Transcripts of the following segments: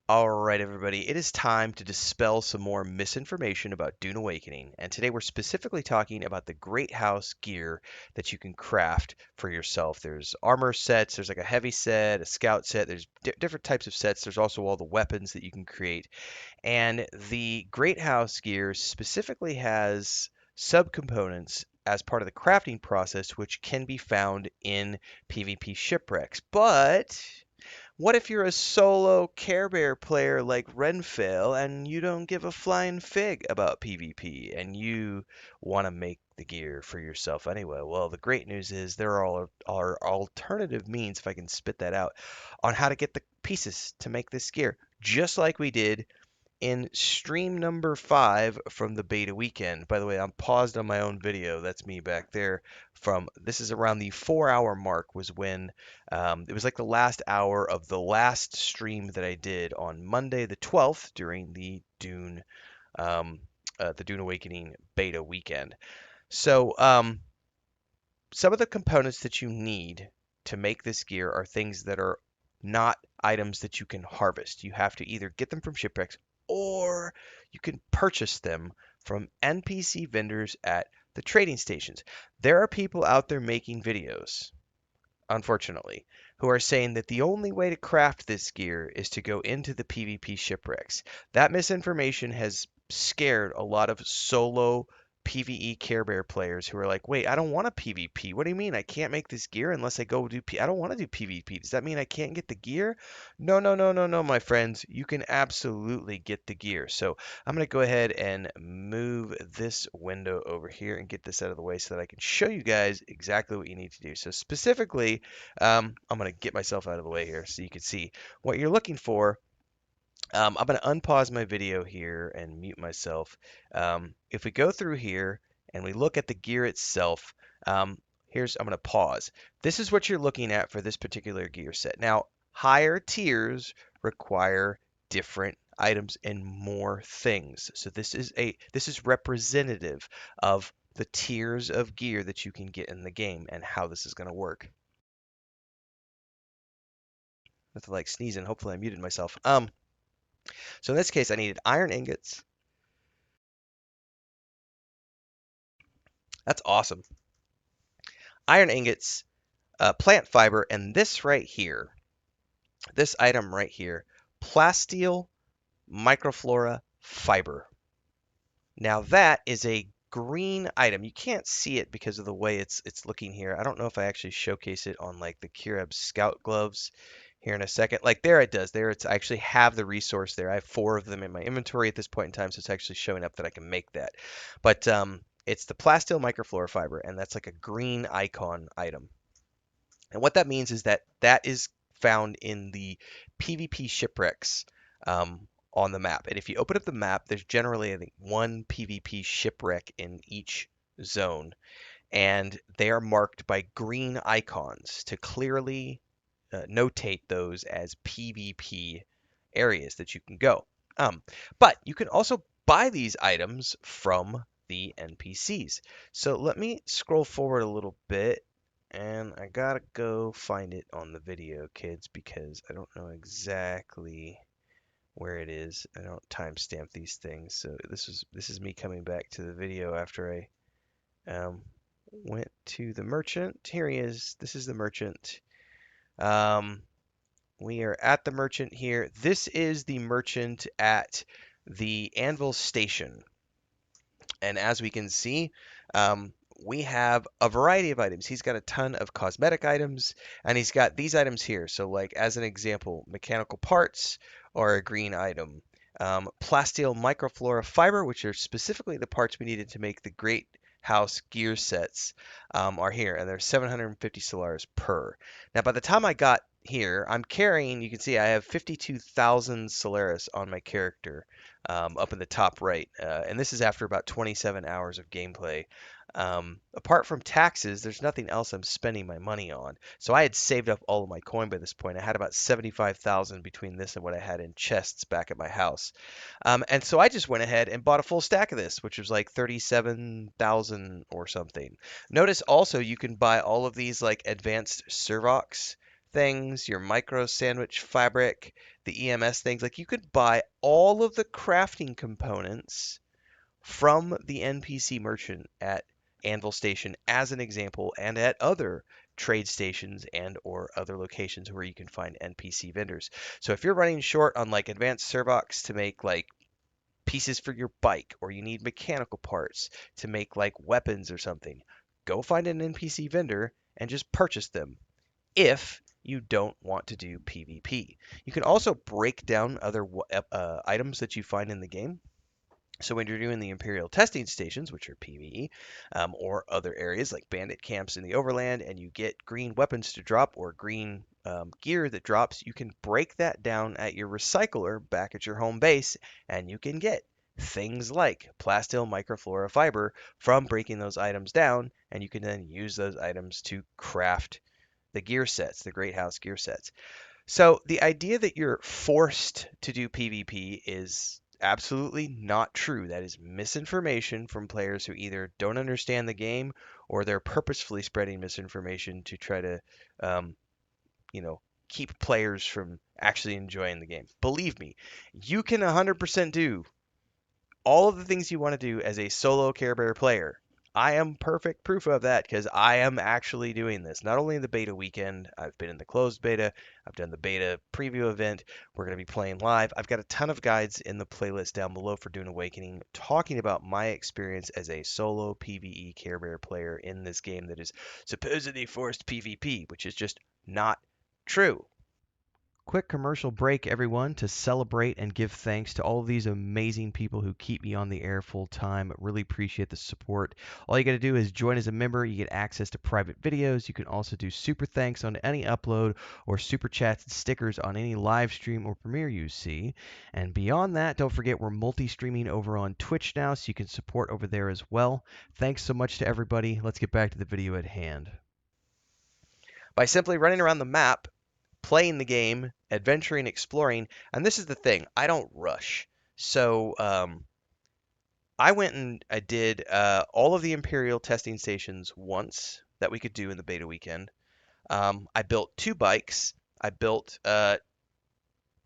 All right, everybody, it is time to dispel some more misinformation about Dune Awakening, and today we're specifically talking about the Great House gear that you can craft for yourself. There's armor sets, there's like a heavy set, a scout set, there's different types of sets. There's also all the weapons that you can create, and the Great House gear specifically has subcomponents as part of the crafting process, which can be found in PvP shipwrecks. But what if you're a solo Care Bear player like Renfail and you don't give a flying fig about PvP and you want to make the gear for yourself anyway? Well, the great news is there are alternative means, if I can spit that out, on how to get the pieces to make this gear, just like we did in stream number 5 from the beta weekend. By the way, I'm paused on my own video. That's me back there. This is around the 4 hour mark was when it was like the last hour of the last stream that I did on Monday the 12th during um, the Dune Awakening beta weekend. So some of the components that you need to make this gear are things that are not items that you can harvest. You have to either get them from shipwrecks or you can purchase them from NPC vendors at the trading stations. There are people out there making videos, unfortunately, who are saying that the only way to craft this gear is to go into the PvP shipwrecks. That misinformation has scared a lot of solo PvE Care Bear players who are like, wait, I don't want a PvP. What do you mean? I can't make this gear unless I go do I don't want to do PvP. Does that mean I can't get the gear? No, no, no, no, no, my friends. You can absolutely get the gear. So I'm going to go ahead and move this window over here and get this out of the way so that I can show you guys exactly what you need to do. So specifically, I'm going to get myself out of the way here so you can see what you're looking for. I'm going to unpause my video here and mute myself. If we go through here and we look at the gear itself, I'm going to pause. This is what you're looking at for this particular gear set. Now, higher tiers require different items and more things. So this is representative of the tiers of gear that you can get in the game and how this is going to work. With like sneezing, hopefully I muted myself. So in this case, I needed iron ingots. That's awesome. Iron ingots, plant fiber, and this right here, this item right here, plasteel microflora fiber. Now that is a green item. You can't see it because of the way it's looking here. I don't know if I actually showcase it on like the Kireb Scout gloves here in a second. Like there it does. There I actually have the resource there. I have 4 of them in my inventory at this point in time, so it's actually showing up that I can make that. But it's the plasteel microflora fiber, and that's like a green icon item. And what that means is that that is found in the PvP shipwrecks on the map. And if you open up the map, there's generally, I think, one PvP shipwreck in each zone. And they are marked by green icons to clearly notate those as PvP areas that you can go. But you can also buy these items from the NPCs. So let me scroll forward a little bit, and I gotta go find it on the video, kids, because I don't know exactly where it is. I don't timestamp these things, so this is me coming back to the video after I went to the merchant. Here he is. This is the merchant. Um, we are at the merchant here. This is the merchant at the Anvil Station. And as we can see, we have a variety of items. He's got a ton of cosmetic items, and he's got these items here. So, like as an example, mechanical parts are a green item. Plasteel microflora fiber, which are specifically the parts we needed to make the Great House gear sets, are here, and they're 750 Solaris per. Now, by the time I got here, I'm carrying, you can see I have 52,000 Solaris on my character up in the top right. And this is after about 27 hours of gameplay. Apart from taxes, there's nothing else I'm spending my money on. So I had saved up all of my coin by this point. I had about 75,000 between this and what I had in chests back at my house. And so I just went ahead and bought a full stack of this, which was like 37,000 or something. Notice also you can buy all of these like advanced Servox things, your micro sandwich fabric, the EMS things. Like you could buy all of the crafting components from the NPC merchant at Anvil Station as an example and at other trade stations and or other locations where you can find NPC vendors. So if you're running short on like advanced servox to make like pieces for your bike or you need mechanical parts to make like weapons or something, go find an NPC vendor and just purchase them if you don't want to do PvP. You can also break down other items that you find in the game. So when you're doing the Imperial testing stations, which are PvE, or other areas like bandit camps in the Overland, and you get green weapons to drop or green gear that drops, you can break that down at your recycler back at your home base, and you can get things like plasteel microflora fiber from breaking those items down, and you can then use those items to craft the gear sets, the Great House gear sets. So the idea that you're forced to do PvP is absolutely not true. That is misinformation from players who either don't understand the game or they're purposefully spreading misinformation to try to, um, you know, keep players from actually enjoying the game. Believe me, you can 100% do all of the things you want to do as a solo Care Bear player. I am perfect proof of that because I am actually doing this. Not only in the beta weekend, I've been in the closed beta, I've done the beta preview event. We're going to be playing live. I've got a ton of guides in the playlist down below for Dune Awakening talking about my experience as a solo PvE Care Bear player in this game that is supposedly forced PvP, which is just not true. Quick commercial break, everyone, to celebrate and give thanks to all of these amazing people who keep me on the air full time. Really appreciate the support. All you got to do is join as a member. You get access to private videos. You can also do super thanks on any upload or super chats and stickers on any live stream or premiere you see. And beyond that, don't forget we're multi-streaming over on Twitch now, so you can support over there as well. Thanks so much to everybody. Let's get back to the video at hand. By simply running around the map, playing the game, adventuring, exploring. And this is the thing, I don't rush. So I went and I did all of the Imperial testing stations once that we could do in the beta weekend. I built two bikes. I built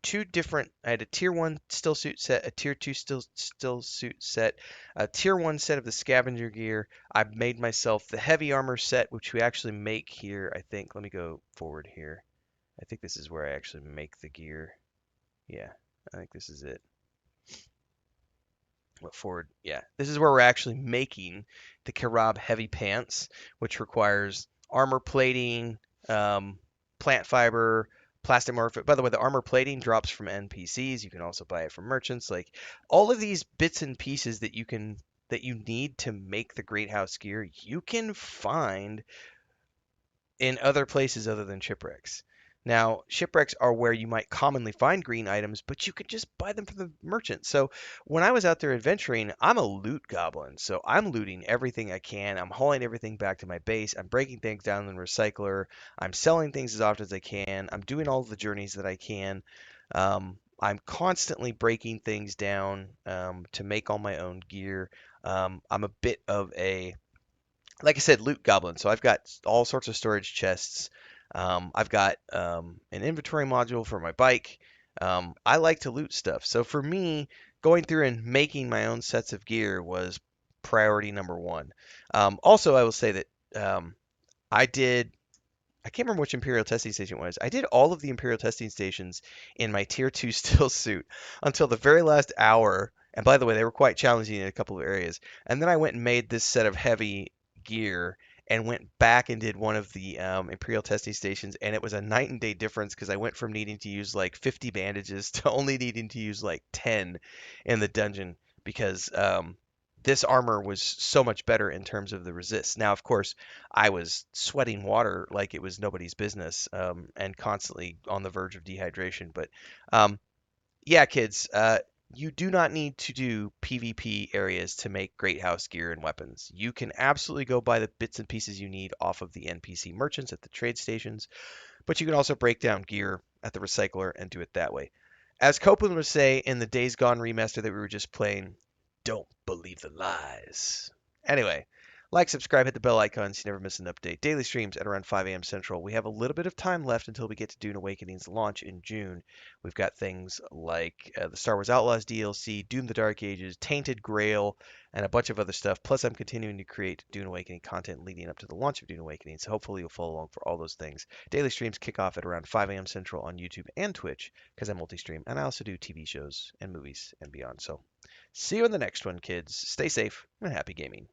two different. I had a tier one still suit set, a tier two still suit set, a tier one set of the scavenger gear. I made myself the heavy armor set, which we actually make here. I think. Let me go forward here. I think this is where I actually make the gear. Yeah, I think this is it. What forward? Yeah, this is where we're actually making the Karab heavy pants, which requires armor plating, plant fiber, plastic morph. By the way, the armor plating drops from NPCs. You can also buy it from merchants. Like all of these bits and pieces that you need to make the Great House gear, you can find in other places other than shipwrecks. Now, shipwrecks are where you might commonly find green items, but you could just buy them from the merchant. So when I was out there adventuring, I'm a loot goblin. So I'm looting everything I can. I'm hauling everything back to my base. I'm breaking things down in the recycler. I'm selling things as often as I can. I'm doing all the journeys that I can. I'm constantly breaking things down to make all my own gear. I'm a bit of a like I said, loot goblin. So I've got all sorts of storage chests. I've got an inventory module for my bike. I like to loot stuff. So for me, going through and making my own sets of gear was priority number one. Also, I will say that I did. I can't remember which Imperial testing station it was. I did all of the Imperial testing stations in my tier 2 still suit until the very last hour. And by the way, they were quite challenging in a couple of areas. And then I went and made this set of heavy gear and went back and did one of the Imperial testing stations. And it was a night and day difference because I went from needing to use like 50 bandages to only needing to use like 10 in the dungeon because this armor was so much better in terms of the resist. Now, of course, I was sweating water like it was nobody's business, and constantly on the verge of dehydration. But um, yeah, kids, you do not need to do PvP areas to make Great House gear and weapons. You can absolutely go buy the bits and pieces you need off of the NPC merchants at the trade stations, but you can also break down gear at the recycler and do it that way. As Copeland would say in the Days Gone remaster that we were just playing, don't believe the lies. Anyway, Like, subscribe, hit the bell icon so you never miss an update. Daily streams at around 5 a.m. Central. We have a little bit of time left until we get to Dune Awakening's launch in June. We've got things like the Star Wars Outlaws DLC, Dune the Dark Ages, Tainted Grail, and a bunch of other stuff. Plus, I'm continuing to create Dune Awakening content leading up to the launch of Dune Awakening, so hopefully you'll follow along for all those things. Daily streams kick off at around 5 a.m. Central on YouTube and Twitch because I multi-stream, and I also do TV shows and movies and beyond. So see you in the next one, kids. Stay safe and happy gaming.